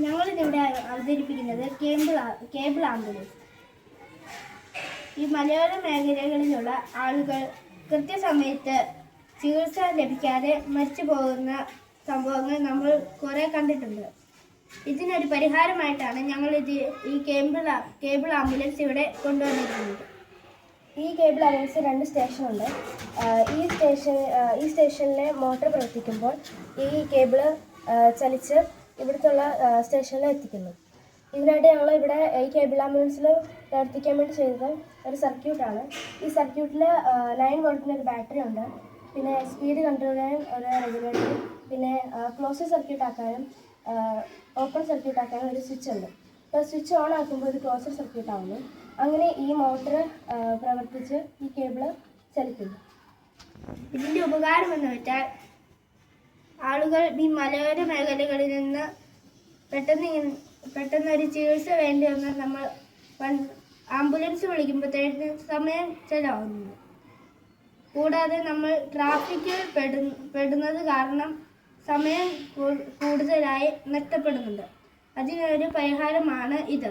ഞങ്ങളിതിവിടെ അവതരിപ്പിക്കുന്നത് cable ambulance. ഈ മലയോര മേഖലകളിലുള്ള ആളുകൾ കൃത്യസമയത്ത് ചികിത്സ ലഭിക്കാതെ മരിച്ചു പോകുന്ന സംഭവങ്ങൾ നമ്മൾ കുറേ കണ്ടിട്ടുണ്ട്. ഇതിനൊരു പരിഹാരമായിട്ടാണ് ഈ കേബിൾ ആംബുലൻസ് ഇവിടെ കൊണ്ടുവന്നിരിക്കുന്നത്. ഈ കേബിൾ ആംബുലൻസ് 2 സ്റ്റേഷനുണ്ട്. ഈ സ്റ്റേഷനിലെ മോട്ടോർ പ്രവർത്തിക്കുമ്പോൾ ഈ കേബിള് ചലിച്ച് ഇവിടുത്തുള്ള സ്റ്റേഷനിൽ എത്തിക്കുന്നു. ഇതിനായിട്ട് ഞങ്ങൾ ഇവിടെ ഈ കേബിൾ ആംബുലൻസിൽ പ്രവർത്തിക്കാൻ വേണ്ടി ചെയ്തത് ഒരു സർക്യൂട്ടാണ്. ഈ സർക്യൂട്ടിൽ 9 വോൾട്ടിൻ്റെ ഒരു ബാറ്ററി ഉണ്ട്. പിന്നെ സ്പീഡ് കൺട്രോൾ ചെയ്യാൻ ഒരു റെഗുലേറ്റർ, പിന്നെ ക്ലോസ് സർക്യൂട്ട് ആക്കാനും ഓപ്പൺ സർക്യൂട്ട് ആക്കാനും ഒരു സ്വിച്ച് ഉണ്ട്. അപ്പോൾ സ്വിച്ച് ഓൺ ആക്കുമ്പോൾ ഇത് ക്ലോസർ സർക്യൂട്ട് ആവുന്നു. അങ്ങനെ ഈ മോട്ടർ പ്രവർത്തിച്ച് ഈ കേബിള് ചലിക്കുന്നു. ഇതിൻ്റെ ഉപകാരം എന്ന് വെച്ചാൽ ആളുകൾ ഈ മലയോര മേഖലകളിൽ നിന്ന് പെട്ടെന്ന് ഒരു ചികിത്സ വേണ്ടി വന്നാൽ നമ്മൾ ആംബുലൻസ് വിളിക്കുമ്പോഴത്തേക്ക് സമയം ചിലവാകുന്നു. കൂടാതെ നമ്മൾ ട്രാഫിക്കിൽ പെടുന്നത് കാരണം സമയം കൂടുതലായി നഷ്ടപ്പെടുന്നുണ്ട്. അതിനൊരു പരിഹാരമാണ് ഇത്.